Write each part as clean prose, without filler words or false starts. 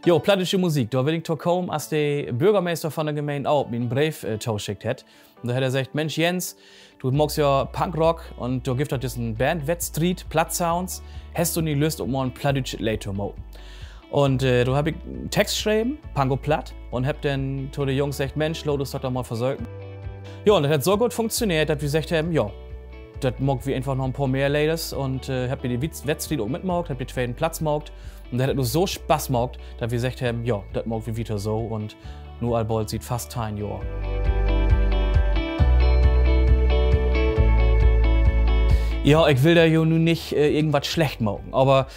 Jo, plattische Musik. Da will ich doch kommen, als der Bürgermeister von der Gemeinde auch mir einen Brief zugeschickt hat. Und da hat er gesagt, Mensch Jens, du magst ja Punkrock und du gibst doch diesen Band Wettstreet, Plattsounds. Hast du nie Lust, um mal ein plattisches Lied zu machen? Und da habe ich einen Text geschrieben, Pango Platt, und hab dann zu den Jungs gesagt, Mensch, lass uns doch mal versuchen. Ja, und das hat so gut funktioniert, dass wir gesagt haben, ja, das mag wir einfach noch ein paar mehr Ladies und hab mir die Wettstreet auch mitgemacht, hab die zweiten Platz gemacht. Und das hat nur so Spaß gemacht, dass wir gesagt haben, ja, das mag wir wieder so. Und nur albald sieht fast 10 Jahre. Ja, ich will da ja nun nicht irgendwas schlecht machen, aber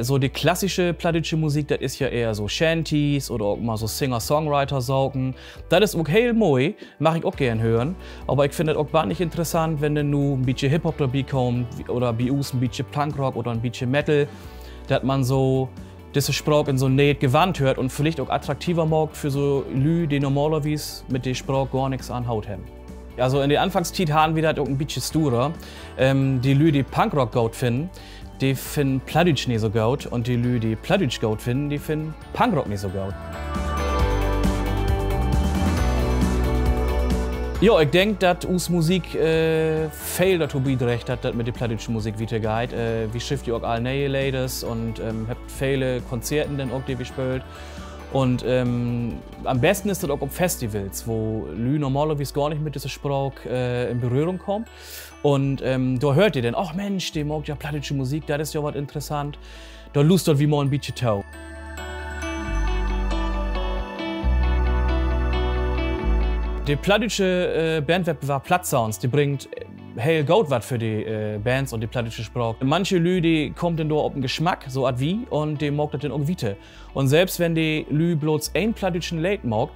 so die klassische plattische Musik, das ist ja eher so Shanties oder auch mal so Singer-Songwriter-Saugen. Das ist auch heel moi, mache ich auch gern hören, aber ich finde das auch gar nicht interessant, wenn dann nur ein bisschen Hip-Hop dabei kommt oder bei uns ein bisschen Punkrock oder ein bisschen Metal, dass man so diese Sprache in so näht Gewand hört und vielleicht auch attraktiver macht für so Lü, die normalerweise mit der Sprache gar nichts an Haut haben. Also in der Anfangszeit haben wir das auch ein bisschen sturer. Die Lü, die Punkrock gut finden, die finden Plattdeutsch nicht so gut. Und die Lü, die Plattdeutsch gut finden, die finden Punkrock nicht so gut. Ja, ich denke, dass uns Musik viel dazu beiträgt hat, dass mit der plattdeutschen Musik weitergeht. Wir schifft ja auch alle neue Ladies und habt viele Konzerte dann auch, die wir spielt. Und am besten ist das auch auf Festivals, wo Lü normalerweise gar nicht mit dieser Sprache in Berührung kommt. Und da hört ihr dann, ach Mensch, der mag ja plattdeutsche Musik, das ist ja was interessant. Da lust dort wie mal ein bisschen tau. Der plattdeutsche Bandwettbewerb Plattsounds, die bringt heel gut was für die Bands und die plattische Sprache. Manche Lü, die kommt dann da auf den Geschmack, so at wie, und die mag das dann auch wieder. Und selbst wenn die Lü bloß ein plattdeutschen Lied mag,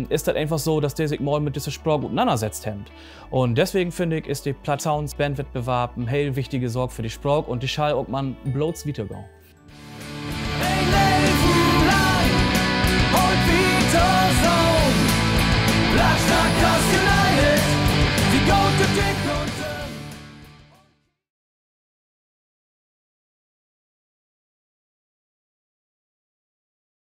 ist das einfach so, dass die sich mal mit dieser Sprache auseinandersetzt haben. Und deswegen finde ich, ist der Plattsounds Bandwettbewerb eine heel wichtige Sorge für die Sprache und die Schall auch man bloß weitergehen.